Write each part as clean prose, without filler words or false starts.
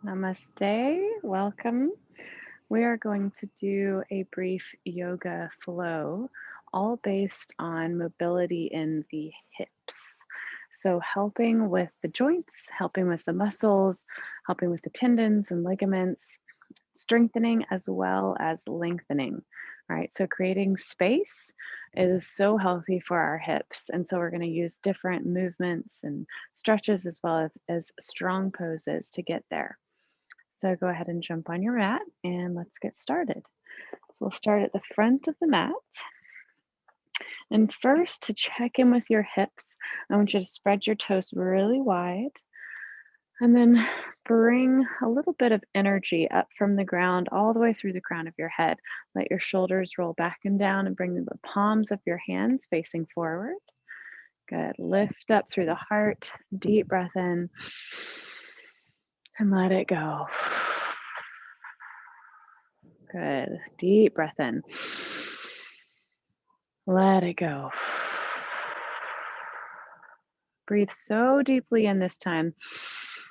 Namaste, welcome. We are going to do a brief yoga flow, all based on mobility in the hips. So, helping with the joints, helping with the muscles, helping with the tendons and ligaments, strengthening as well as lengthening. All right, so creating space is so healthy for our hips. And so, we're going to use different movements and stretches as well as strong poses to get there. So go ahead and jump on your mat and let's get started. So we'll start at the front of the mat. And first, to check in with your hips, I want you to spread your toes really wide and then bring a little bit of energy up from the ground all the way through the crown of your head. Let your shoulders roll back and down and bring the palms of your hands facing forward. Good. Lift up through the heart. Deep breath in and let it go. Good. Deep breath in. Let it go. Breathe so deeply in this time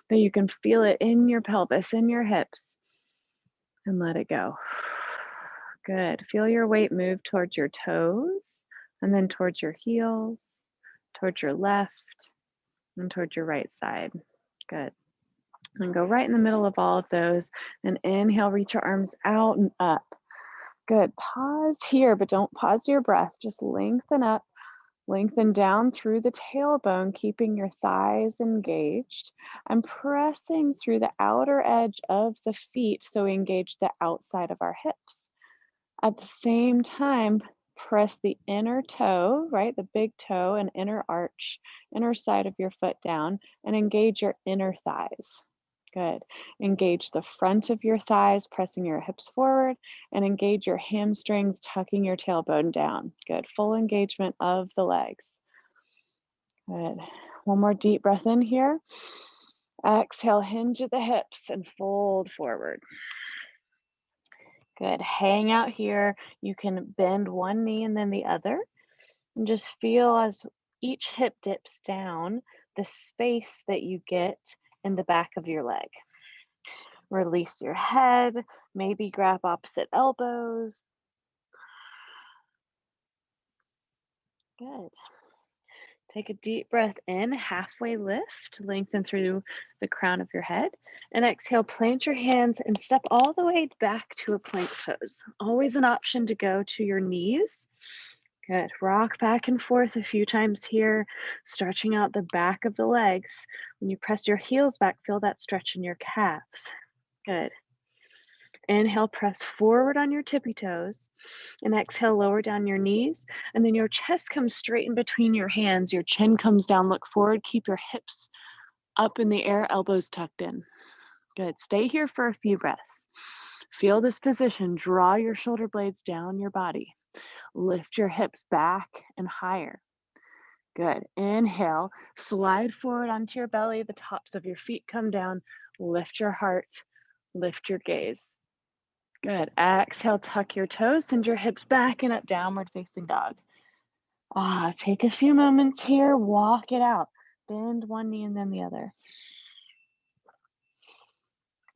that you can feel it in your pelvis, in your hips, and let it go. Good. Feel your weight move towards your toes and then towards your heels, towards your left, and towards your right side. Good. And go right in the middle of all of those. And inhale, reach your arms out and up. Good. Pause here, but don't pause your breath. Just lengthen up. Lengthen down through the tailbone, keeping your thighs engaged. I'm pressing through the outer edge of the feet so we engage the outside of our hips. At the same time, press the inner toe, right? The big toe and inner arch, inner side of your foot down, and engage your inner thighs. Good. Engage the front of your thighs, pressing your hips forward, and engage your hamstrings, tucking your tailbone down. Good. Full engagement of the legs. Good. One more deep breath in here. Exhale, hinge at the hips and fold forward. Good. Hang out here. You can bend one knee and then the other. And just feel as each hip dips down, the space that you get in the back of your leg. Release your head, maybe grab opposite elbows. Good. Take a deep breath in, halfway lift, lengthen through the crown of your head, and exhale, plant your hands and step all the way back to a plank pose. Always an option to go to your knees. Good. Rock back and forth a few times here, stretching out the back of the legs. When you press your heels back, feel that stretch in your calves. Good. Inhale, press forward on your tippy toes, and exhale, lower down your knees, and then your chest comes straight in between your hands. Your chin comes down, look forward, keep your hips up in the air, elbows tucked in. Good. Stay here for a few breaths. Feel this position. Draw your shoulder blades down your body. Lift your hips back and higher. Good. Inhale, slide forward onto your belly. The tops of your feet come down. Lift your heart. Lift your gaze. Good. Exhale, tuck your toes, send your hips back and up, downward facing dog. Take a few moments here, walk it out. Bend one knee and then the other.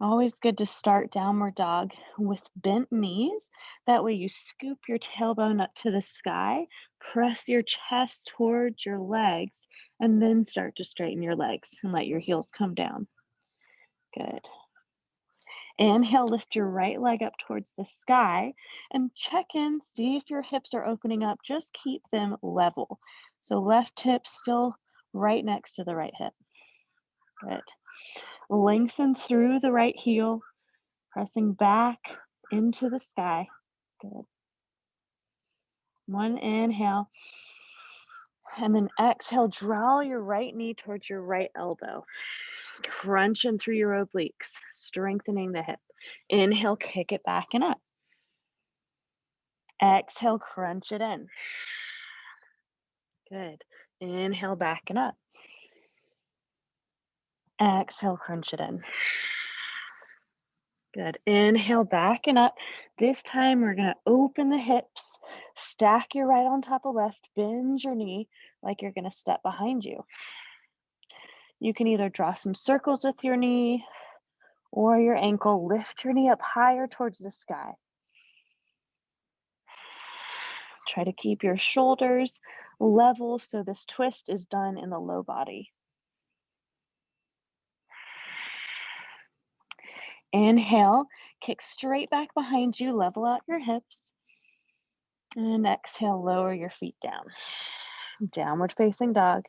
Always good to start downward dog with bent knees. That way you scoop your tailbone up to the sky, press your chest towards your legs, and then start to straighten your legs and let your heels come down. Good. Inhale, lift your right leg up towards the sky and check in, see if your hips are opening up. Just keep them level. So left hip still right next to the right hip. Good. Lengthen through the right heel, pressing back into the sky. Good. One inhale. And then exhale, draw your right knee towards your right elbow. Crunching through your obliques, strengthening the hip. Inhale, kick it back and up. Exhale, crunch it in. Good. Inhale, back and up. Exhale, crunch it in. Good. Inhale, back and up. This time we're going to open the hips, stack your right on top of left, bend your knee like you're going to step behind you. You can either draw some circles with your knee or your ankle. Lift your knee up higher towards the sky. Try to keep your shoulders level so this twist is done in the low body. Inhale, kick straight back behind you, level out your hips. And exhale, lower your feet down. Downward facing dog.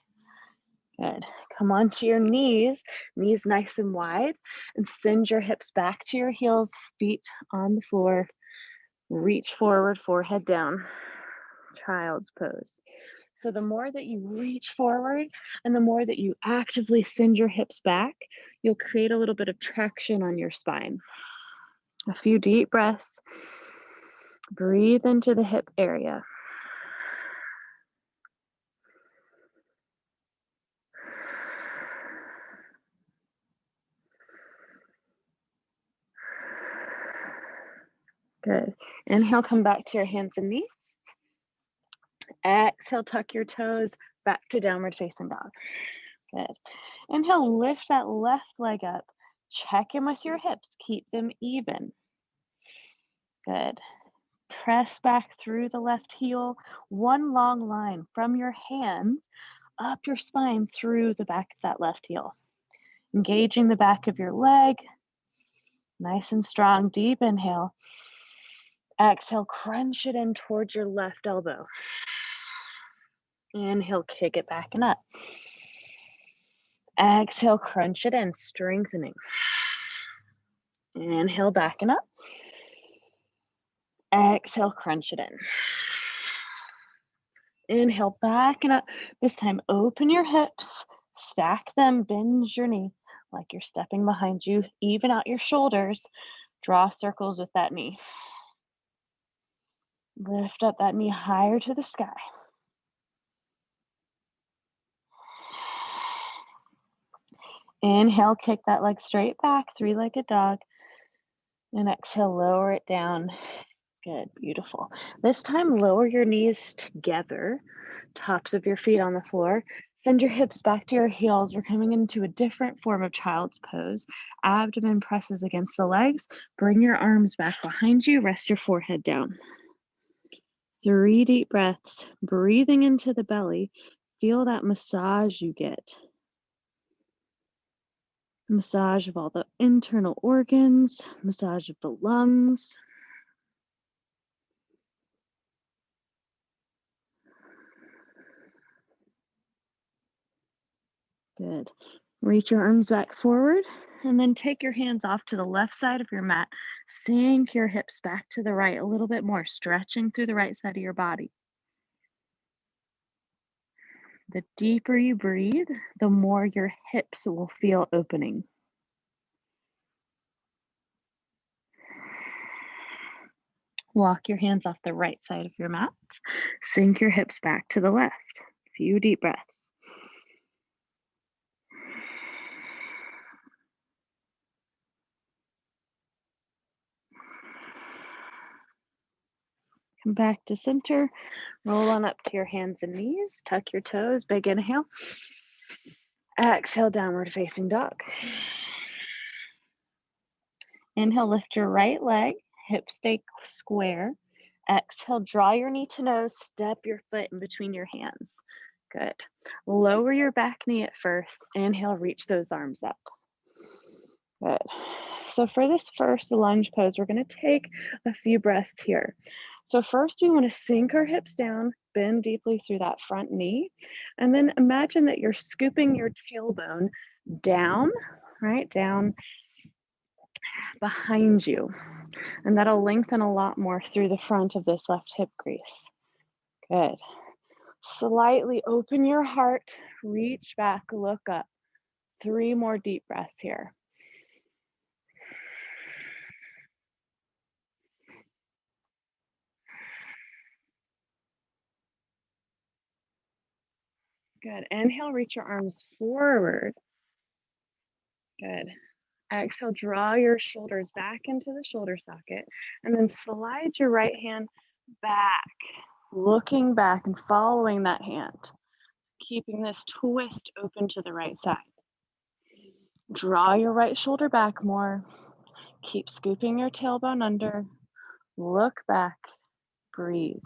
Good. Come onto your knees nice and wide, and send your hips back to your heels, feet on the floor. Reach forward, forehead down. Child's pose. So the more that you reach forward and the more that you actively send your hips back, you'll create a little bit of traction on your spine. A few deep breaths. Breathe into the hip area. Good. Inhale, come back to your hands and knees. Exhale, tuck your toes back to downward facing dog. Good. Inhale, lift that left leg up. Check in with your hips. Keep them even. Good. Press back through the left heel. One long line from your hands up your spine through the back of that left heel. Engaging the back of your leg. Nice and strong. Deep inhale. Exhale, crunch it in towards your left elbow. Inhale, kick it back and up. Exhale, crunch it in, strengthening. Inhale, back and up. Exhale, crunch it in. Inhale, back and up. This time, open your hips, stack them, bend your knee like you're stepping behind you. Even out your shoulders. Draw circles with that knee. Lift up that knee higher to the sky. Inhale, kick that leg straight back, three-legged dog. And exhale, lower it down. Good, beautiful. This time, lower your knees together, tops of your feet on the floor. Send your hips back to your heels. We're coming into a different form of child's pose. Abdomen presses against the legs. Bring your arms back behind you. Rest your forehead down. 3 deep breaths, breathing into the belly. Feel that massage you get. Massage of all the internal organs, massage of the lungs. Good. Reach your arms back forward and then take your hands off to the left side of your mat. Sink your hips back to the right a little bit more, stretching through the right side of your body. The deeper you breathe, the more your hips will feel opening. Walk your hands off the right side of your mat. Sink your hips back to the left. Few deep breaths. Come back to center. Roll on up to your hands and knees. Tuck your toes. Big inhale. Exhale, downward facing dog. Inhale, lift your right leg. Hips stay square. Exhale, draw your knee to nose. Step your foot in between your hands. Good. Lower your back knee at first. Inhale, reach those arms up. Good. So for this first lunge pose, we're going to take a few breaths here. So first we want to sink our hips down, bend deeply through that front knee, and then imagine that you're scooping your tailbone down, right, down behind you. And that'll lengthen a lot more through the front of this left hip crease. Good. Slightly open your heart, reach back, look up. 3 more deep breaths here. Good. Inhale, reach your arms forward. Good. Exhale, draw your shoulders back into the shoulder socket, and then slide your right hand back, looking back and following that hand, keeping this twist open to the right side. Draw your right shoulder back more. Keep scooping your tailbone under. Look back. Breathe.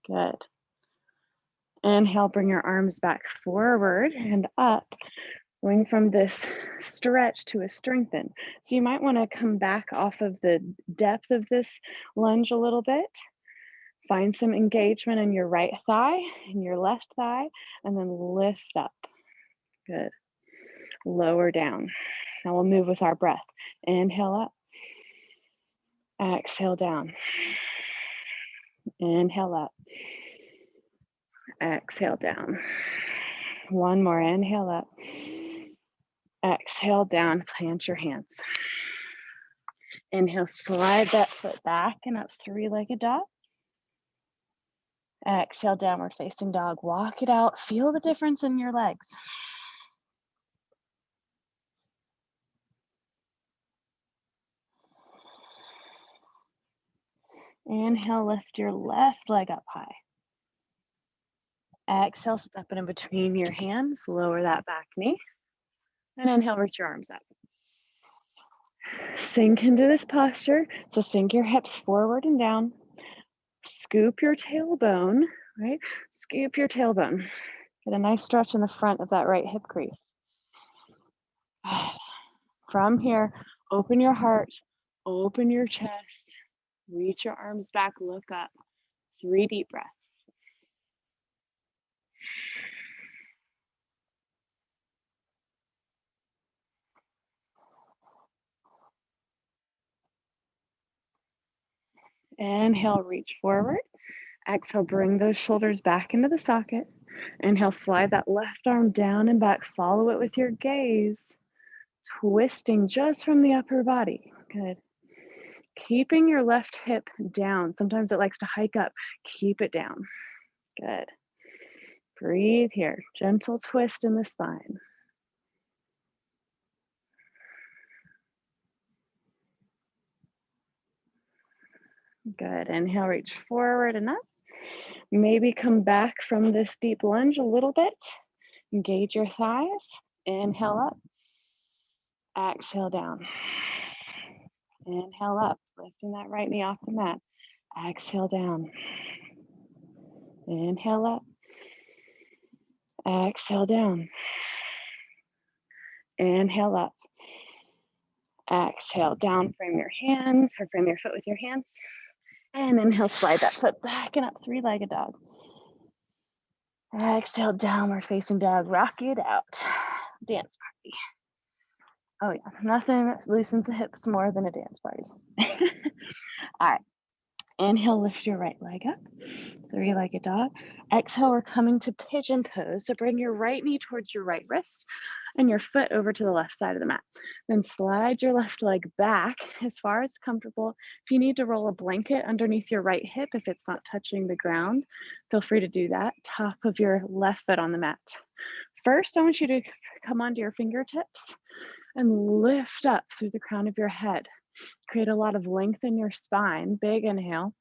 Good. Inhale, bring your arms back forward and up. Going from this stretch to a strengthen. So you might want to come back off of the depth of this lunge a little bit. Find some engagement in your right thigh and your left thigh, and then lift up. Good. Lower down. Now we'll move with our breath. Inhale up. Exhale down. Inhale up. Exhale down. One more. Inhale up. Exhale down. Plant your hands. Inhale, slide that foot back and up, three-legged dog. Exhale, downward facing dog. Walk it out. Feel the difference in your legs. Inhale, lift your left leg up high. Exhale, step it in between your hands. Lower that back knee. And inhale, reach your arms up. Sink into this posture. So sink your hips forward and down. Scoop your tailbone, right? Scoop your tailbone. Get a nice stretch in the front of that right hip crease. From here, open your heart, open your chest, reach your arms back, look up. 3 deep breaths. Inhale, reach forward. Exhale, bring those shoulders back into the socket. Inhale, slide that left arm down and back. Follow it with your gaze. Twisting just from the upper body. Good. Keeping your left hip down. Sometimes it likes to hike up. Keep it down. Good. Breathe here. Gentle twist in the spine. Good. Inhale, reach forward and up. Maybe come back from this deep lunge a little bit. Engage your thighs. Inhale up. Exhale down. Inhale up, lifting that right knee off the mat. Exhale down. Inhale up. Exhale down. Inhale up. Exhale down. Frame your hands or frame your foot with your hands. And inhale, slide that foot back and up, 3-legged dog. Exhale, downward facing dog. Rock it out. Dance party. Oh yeah, nothing loosens the hips more than a dance party. All right. Inhale, lift your right leg up, 3-legged dog. Exhale, we're coming to pigeon pose. So bring your right knee towards your right wrist and your foot over to the left side of the mat. Then slide your left leg back as far as comfortable. If you need to roll a blanket underneath your right hip, if it's not touching the ground, feel free to do that. Top of your left foot on the mat. First, I want you to come onto your fingertips and lift up through the crown of your head. Create a lot of length in your spine. Big inhale.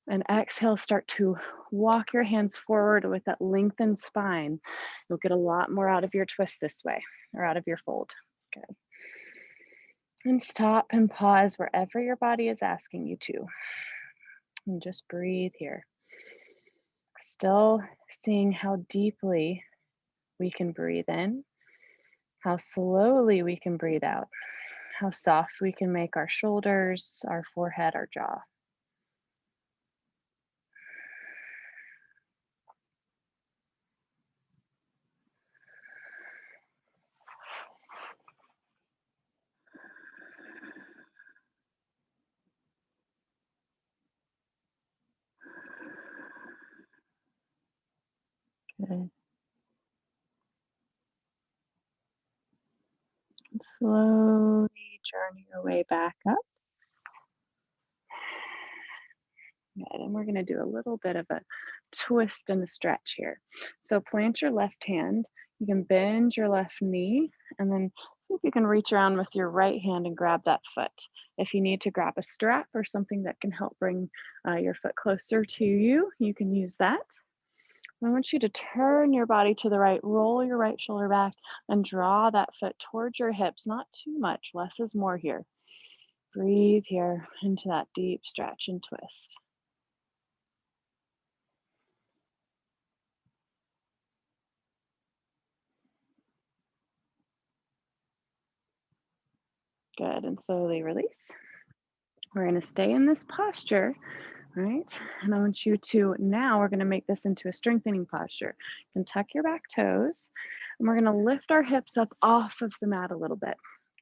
And exhale, start to walk your hands forward with that lengthened spine. You'll get a lot more out of your twist this way, or out of your fold. Good. And stop and pause wherever your body is asking you to. And just breathe here. Still seeing how deeply we can breathe in, how slowly we can breathe out, how soft we can make our shoulders, our forehead, our jaw. Good. Slowly journey your way back up. Good. And we're going to do a little bit of a twist and a stretch here. So plant your left hand. You can bend your left knee and then see if you can reach around with your right hand and grab that foot. If you need to grab a strap or something that can help bring your foot closer to you, you can use that. I want you to turn your body to the right, roll your right shoulder back, and draw that foot towards your hips. Not too much, less is more here. Breathe here into that deep stretch and twist. Good, and slowly release. We're going to stay in this posture, right? And I want you to, now we're going to make this into a strengthening posture. You can tuck your back toes, and we're going to lift our hips up off of the mat a little bit,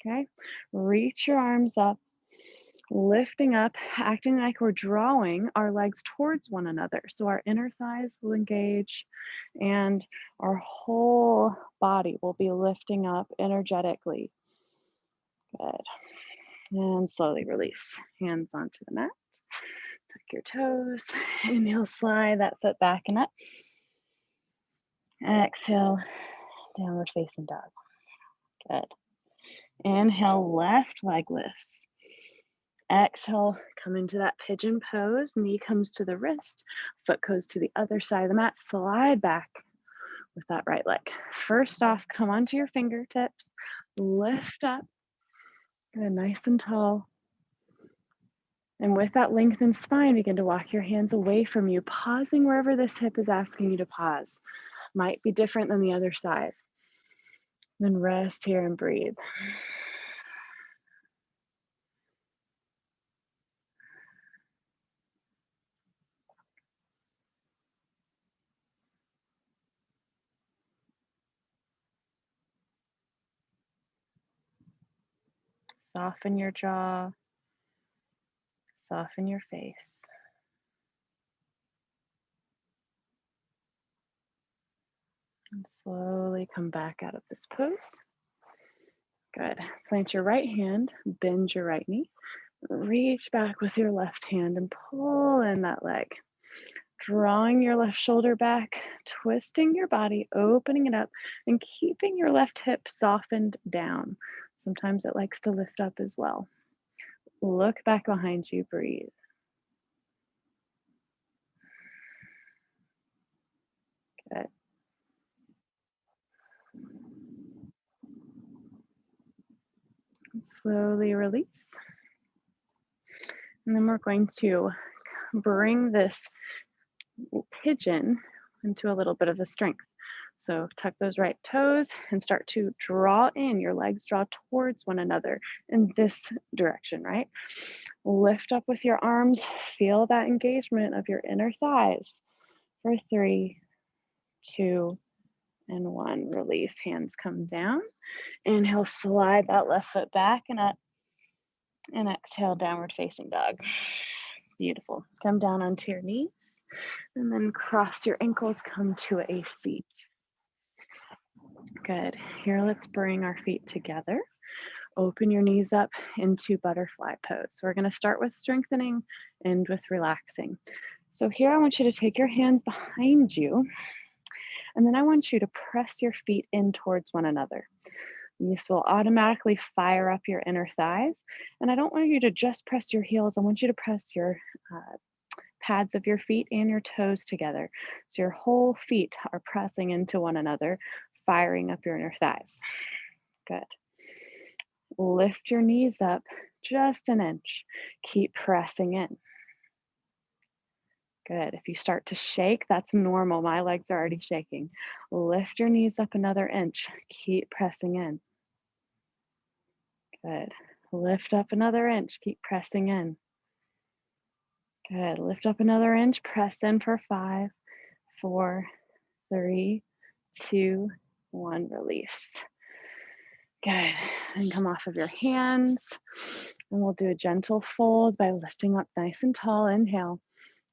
okay? Reach your arms up, lifting up, acting like we're drawing our legs towards one another. So our inner thighs will engage, and our whole body will be lifting up energetically. Good. And slowly release. Hands onto the mat. Tuck your toes. Inhale, slide that foot back and up. Exhale, downward facing dog. Good. Inhale, left leg lifts. Exhale, come into that pigeon pose. Knee comes to the wrist. Foot goes to the other side of the mat. Slide back with that right leg. First off, come onto your fingertips. Lift up. Good, nice and tall. And with that lengthened spine, begin to walk your hands away from you, pausing wherever this hip is asking you to pause. Might be different than the other side. Then rest here and breathe. Soften your jaw. Soften your face. And slowly come back out of this pose. Good. Plant your right hand, bend your right knee. Reach back with your left hand and pull in that leg. Drawing your left shoulder back, twisting your body, opening it up, and keeping your left hip softened down. Sometimes it likes to lift up as well. Look back behind you, breathe. Good. Slowly release. And then we're going to bring this pigeon into a little bit of a strength. So tuck those right toes and start to draw in. Your legs draw towards one another in this direction, right? Lift up with your arms. Feel that engagement of your inner thighs. For 3, 2, and 1. Release. Hands come down. Inhale, slide that left foot back and up. And exhale, downward facing dog. Beautiful. Come down onto your knees and then cross your ankles, come to a seat. Good. Here, let's bring our feet together. Open your knees up into butterfly pose. So we're going to start with strengthening, end with relaxing. So here, I want you to take your hands behind you, and then I want you to press your feet in towards one another. This will automatically fire up your inner thighs. And I don't want you to just press your heels. I want you to press your pads of your feet and your toes together. So your whole feet are pressing into one another, firing up your inner thighs. Good. Lift your knees up just an inch. Keep pressing in. Good. If you start to shake, that's normal. My legs are already shaking. Lift your knees up another inch. Keep pressing in. Good. Lift up another inch. Keep pressing in. Good. Lift up another inch. Press in for 5, 4, 3, 2, 1. Release. Good. And come off of your hands. And we'll do a gentle fold by lifting up nice and tall. Inhale.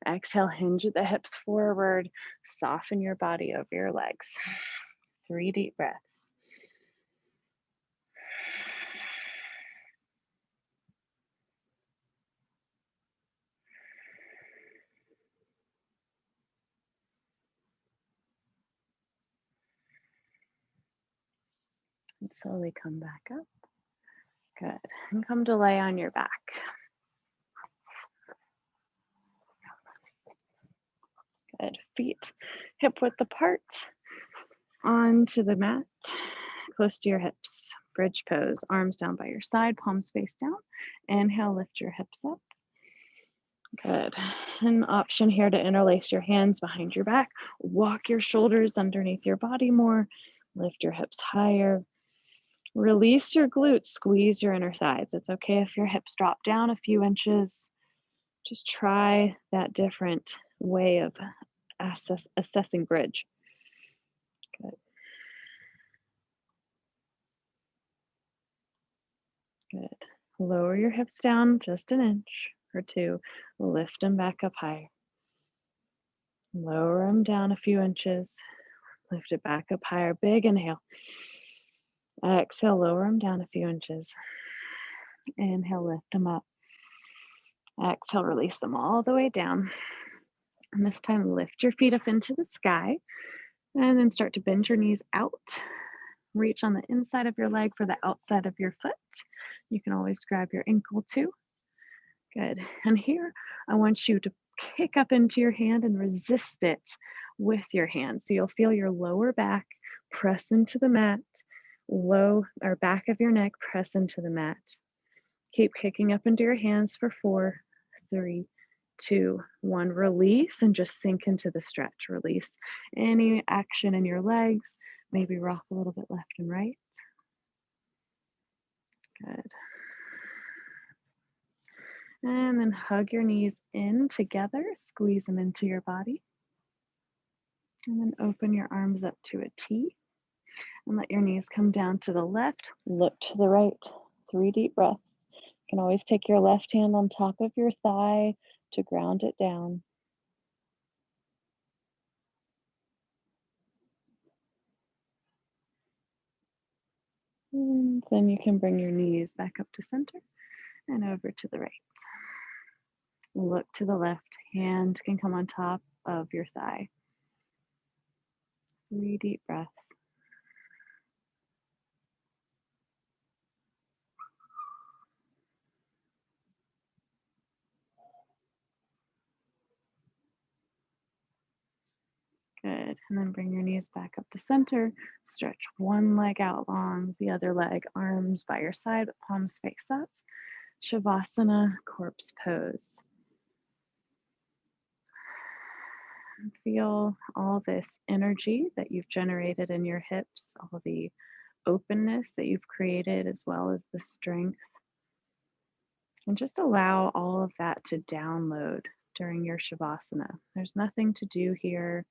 Exhale, hinge at the hips forward. Soften your body over your legs. 3 deep breaths. And slowly come back up. Good. And come to lay on your back. Good. Feet hip width apart onto the mat, close to your hips. Bridge pose, arms down by your side, palms face down. Inhale, lift your hips up. Good. An option here to interlace your hands behind your back. Walk your shoulders underneath your body more. Lift your hips higher. Release your glutes, squeeze your inner thighs. It's okay if your hips drop down a few inches. Just try that different way of assessing bridge. Good. Good. Lower your hips down just an inch or two. Lift them back up higher. Lower them down a few inches. Lift it back up higher. Big inhale. Exhale, lower them down a few inches. Inhale, lift them up. Exhale, release them all the way down. And this time, lift your feet up into the sky and then start to bend your knees out. Reach on the inside of your leg for the outside of your foot. You can always grab your ankle too. Good. And here, I want you to kick up into your hand and resist it with your hand. So you'll feel your lower back press into the mat, low or back of your neck press into the mat. Keep kicking up into your hands for 4, 3, 2, 1. Release and just sink into the stretch. Release any action in your legs. Maybe rock a little bit left and right. Good. And then hug your knees in together. Squeeze them into your body. And then open your arms up to a T. And let your knees come down to the left. Look to the right. 3 deep breaths. You can always take your left hand on top of your thigh to ground it down. And then you can bring your knees back up to center and over to the right. Look to the left. Hand can come on top of your thigh. 3 deep breaths. Good. And then bring your knees back up to center. Stretch one leg out long, the other leg, arms by your side, palms face up. Shavasana, corpse pose. And feel all this energy that you've generated in your hips, all the openness that you've created, as well as the strength. And just allow all of that to download during your Shavasana. There's nothing to do here,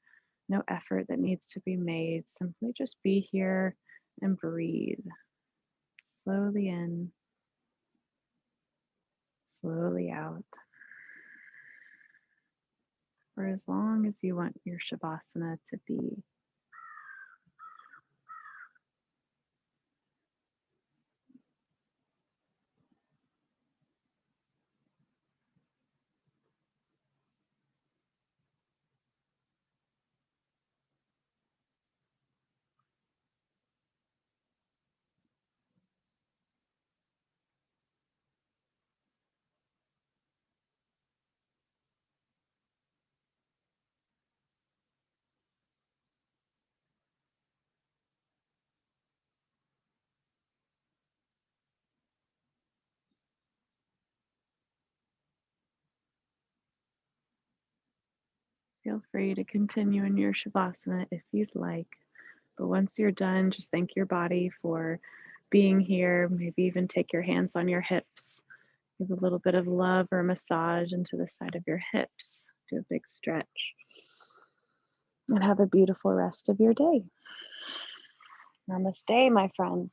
no effort that needs to be made. Simply just be here and breathe. Slowly in, slowly out. For as long as you want your Shavasana to be. Feel free to continue in your Shavasana if you'd like. But once you're done, just thank your body for being here. Maybe even take your hands on your hips. Give a little bit of love or massage into the side of your hips. Do a big stretch. And have a beautiful rest of your day. Namaste, my friend.